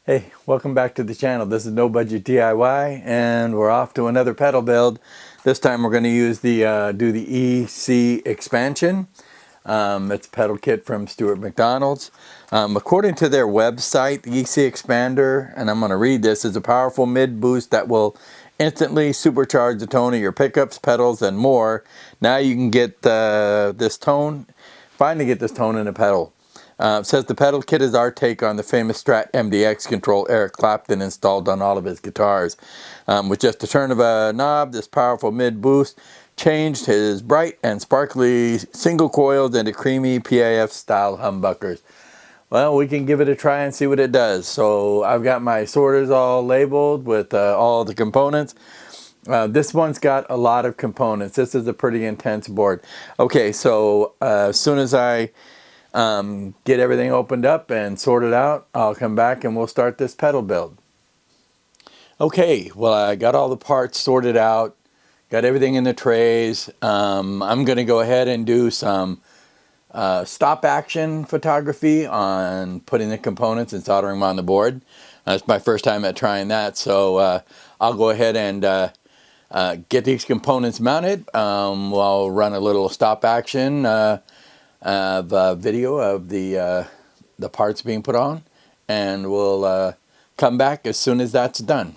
Hey, welcome back to the channel. This is No Budget DIY, and we're off to another pedal build. This time we're going to use do the EC expansion. It's a pedal kit from Stewart McDonald's. According to their website, the EC expander, and I'm going to read this, is a powerful mid boost that will instantly supercharge the tone of your pickups, pedals, and more. Now you can get finally get this tone in a pedal. It says the pedal kit is our take on the famous Strat MDX control Eric Clapton installed on all of his guitars. With just a turn of a knob, this powerful mid boost changed his bright and sparkly single coils into creamy PAF style humbuckers. Well, we can give it a try and see what it does. So I've got my sorters all labeled with all the components. This one's got a lot of components. This is a pretty intense board. Okay, so as soon as I get everything opened up and sorted out, I'll come back and we'll start this pedal build. Okay, well, I got all the parts sorted out, got everything in the trays. I'm going to go ahead and do some stop action photography on putting the components and soldering them on the board. It's my first time at trying that, so I'll go ahead and get these components mounted. I'll run a little stop action video of the parts being put on, and we'll come back as soon as that's done.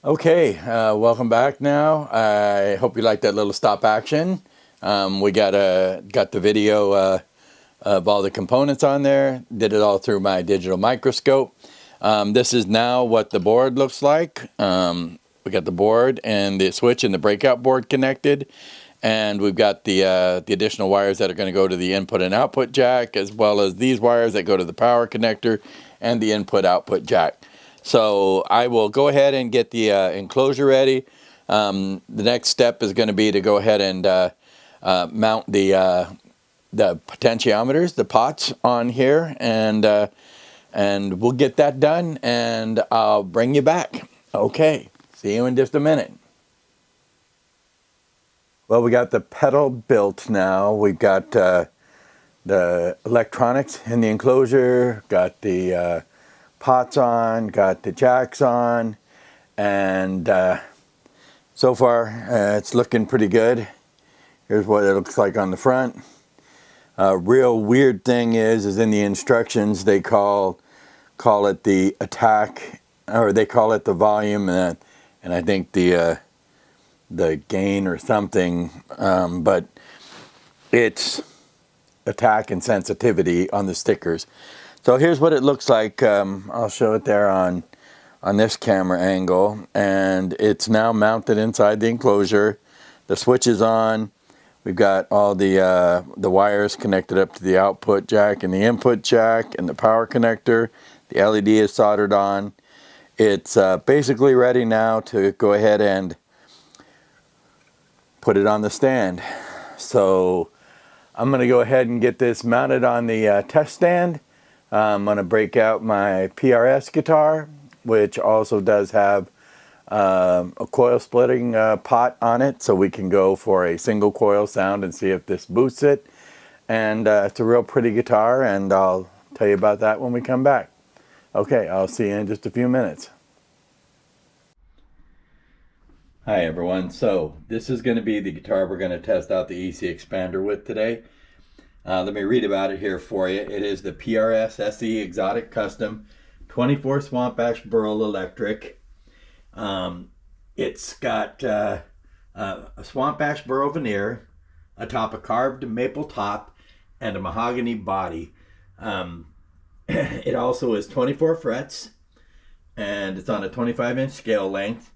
Okay, welcome back now. I hope you liked that little stop action. We got the video of all the components on there. Did it all through my digital microscope. This is now what the board looks like. We got the board and the switch and the breakout board connected. And we've got the additional wires that are going to go to the input and output jack, as well as these wires that go to the power connector and the input-output jack. So I will go ahead and get the enclosure ready. The next step is going to be to go ahead and mount the potentiometers, the pots on here, and we'll get that done, and I'll bring you back. Okay, see you in just a minute. Well, we got the pedal built now. We've got the electronics in the enclosure, got the pots on, got the jacks on, and so far it's looking pretty good. Here's what it looks like on the front. Real weird thing is in the instructions they call it the attack, or they call it the volume, and I think the gain or something, but it's attack and sensitivity on the stickers. So here's what it looks like. I'll show it there on this camera angle, and it's now mounted inside the enclosure. The switch is on. We've got all the wires connected up to the output jack and the input jack and the power connector. The LED is soldered on. It's basically ready now to go ahead and put it on the stand. So I'm going to go ahead and get this mounted on the test stand. I'm going to break out my PRS guitar, which also does have a coil splitting pot on it, so we can go for a single coil sound and see if this boosts it. And it's a real pretty guitar, and I'll tell you about that when we come back. Okay, I'll see you in just a few minutes. Hi everyone, so this is going to be the guitar we're going to test out the EC expander with today. Let me read about it here for you. It is the PRS SE Exotic Custom 24 Swamp Ash Burl Electric. It's got a Swamp Ash Burl veneer atop a carved maple top and a mahogany body. It also is 24 frets, and it's on a 25-inch scale length.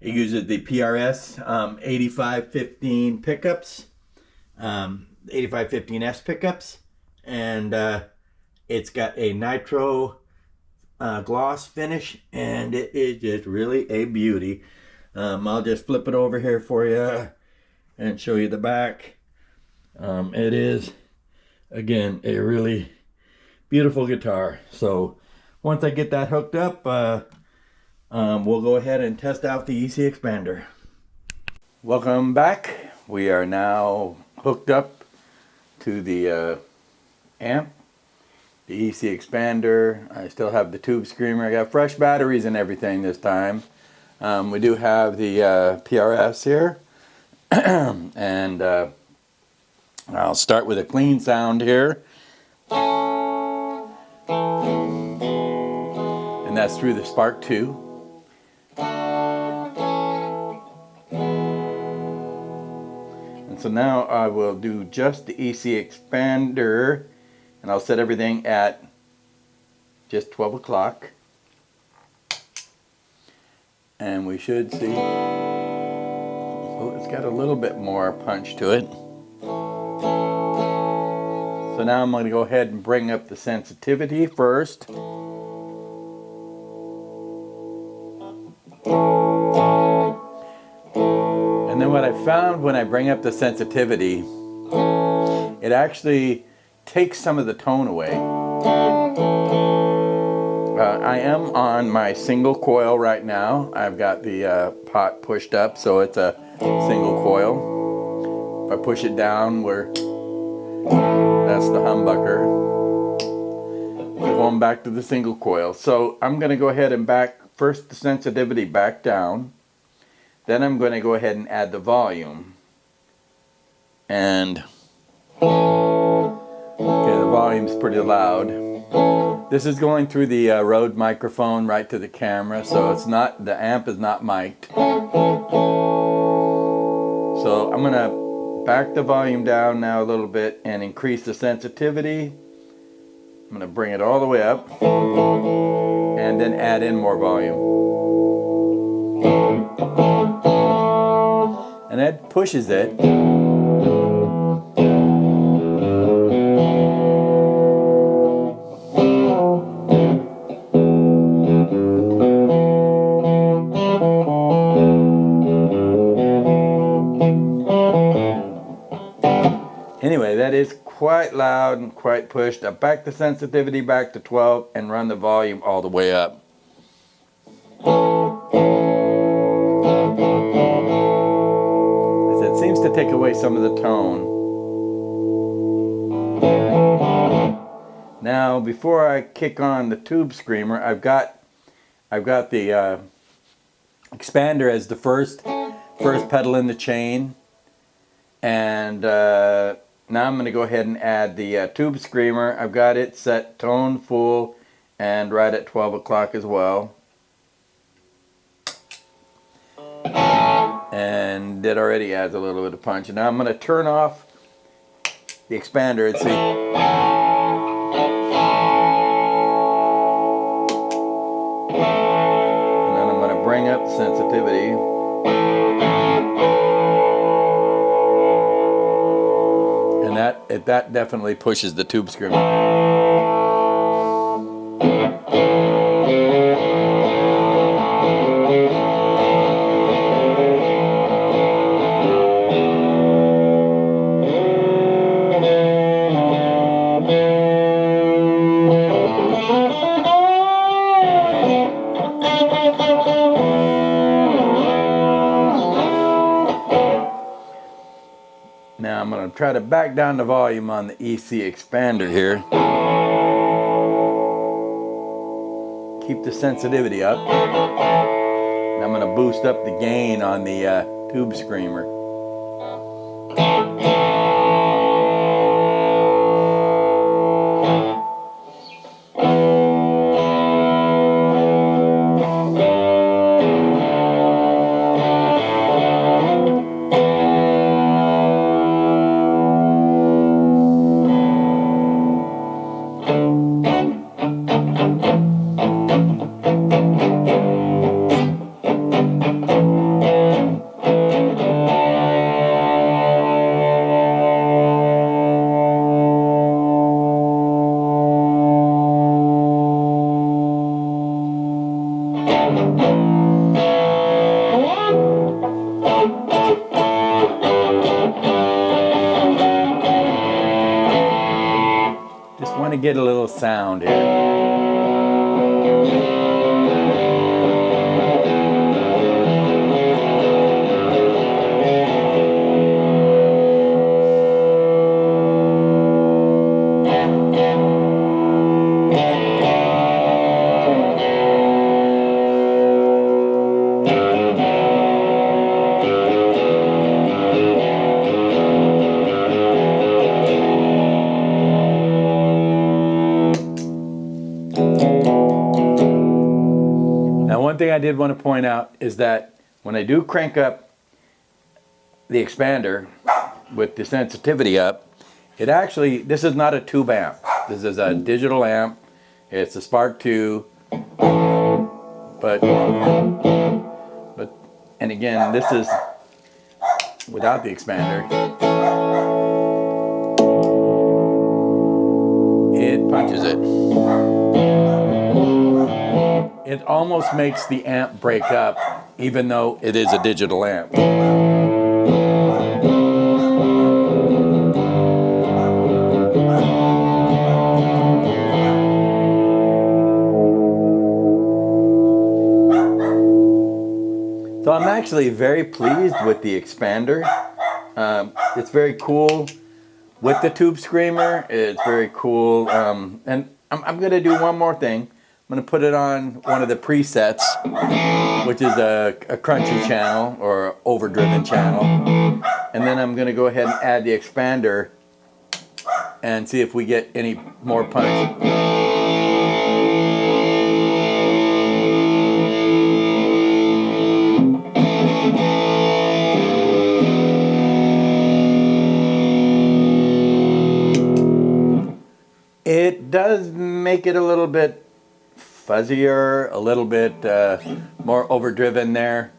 It uses the PRS 8515 pickups, 8515S pickups, and it's got a nitro gloss finish, and it is just really a beauty. I'll just flip it over here for you and show you the back. It is, again, a really beautiful guitar. So once I get that hooked up, we'll go ahead and test out the EC Expander. Welcome back. We are now hooked up to the amp, the EC Expander. I still have the tube screamer. I got fresh batteries and everything this time. We do have the PRS here. And I'll start with a clean sound here. And that's through the Spark 2. And so now I will do just the EC Expander, and I'll set everything at just 12 o'clock. And we should see, oh, it's got a little bit more punch to it. So now I'm going to go ahead and bring up the sensitivity first. And then what I found when I bring up the sensitivity, it actually takes some of the tone away. I am on my single coil right now. I've got the pot pushed up, so it's a single coil. If I push it down, that's the humbucker. Going back to the single coil. So I'm going to go ahead and back first the sensitivity back down. Then I'm going to go ahead and add the volume. And okay, the volume's pretty loud. This is going through the Rode microphone right to the camera, so it's not, the amp is not mic'd. So I'm going to back the volume down now a little bit and increase the sensitivity. I'm going to bring it all the way up and then add in more volume. And that pushes it. Anyway, that is quite loud and quite pushed. I back the sensitivity back to 12 and run the volume all the way up. It seems to take away some of the tone. Now, before I kick on the tube screamer, I've got the expander as the first pedal in the chain, and now I'm going to go ahead and add the tube screamer. I've got it set tone full and right at 12 o'clock as well. And it already adds a little bit of punch. And now I'm going to turn off the expander and see. And then I'm going to bring up the sensitivity. And that definitely pushes the tube screamer. Now I'm going to try to back down the volume on the EC Expander here. Keep the sensitivity up. And I'm going to boost up the gain on the tube screamer. to get a little sound here. One thing I did want to point out is that when I do crank up the expander with the sensitivity up, it actually, this is not a tube amp. This is a digital amp. It's a Spark 2. But and again, this is without the expander. It punches it. It almost makes the amp break up, even though it is a digital amp. So I'm actually very pleased with the expander. It's very cool with the tube screamer. It's very cool. And I'm going to do one more thing. I'm going to put it on one of the presets, which is a crunchy channel or overdriven channel. And then I'm going to go ahead and add the expander and see if we get any more punch. It does make it a little bit fuzzier, a little bit more overdriven there.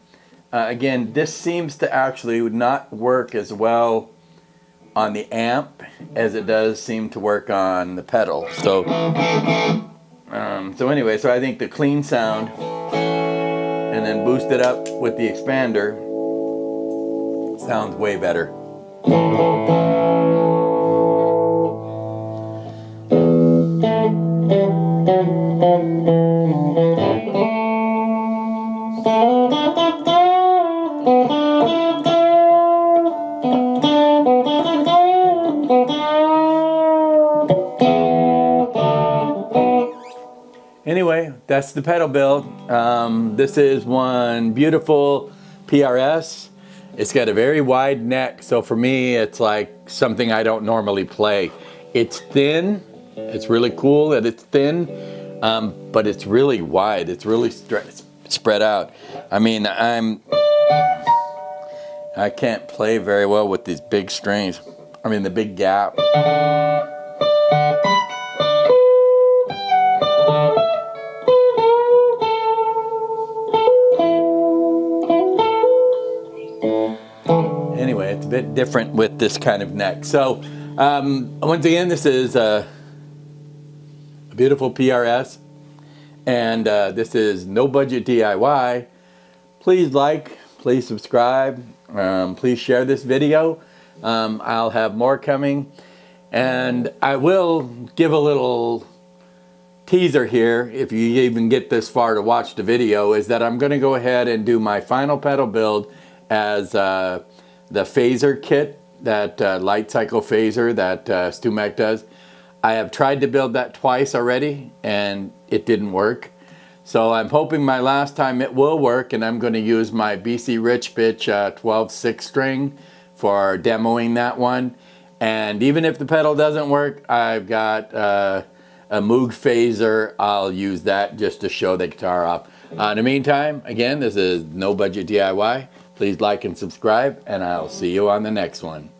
Again, this seems to actually not work as well on the amp as it does seem to work on the pedal. So anyway, so I think the clean sound and then boost it up with the expander sounds way better. Anyway, that's the pedal build. This is one beautiful PRS. It's got a very wide neck, so for me it's like something I don't normally play. It's thin. It's really cool that it's thin, but it's really wide. It's really spread out. I mean, I can't play very well with these big strings. I mean, the big gap. Anyway, it's a bit different with this kind of neck. So, once again, this is a beautiful PRS, and this is No Budget DIY. Please like, please subscribe, please share this video. I'll have more coming, and I will give a little teaser here, if you even get this far to watch the video, is that I'm going to go ahead and do my final pedal build as the phaser kit, that light cycle phaser that Stewmac does. I have tried to build that twice already and it didn't work. So I'm hoping my last time it will work, and I'm going to use my BC Rich Bitch 12/6 string for demoing that one. And even if the pedal doesn't work, I've got a Moog phaser. I'll use that just to show the guitar off. In the meantime, again, this is No Budget DIY. Please like and subscribe, and I'll see you on the next one.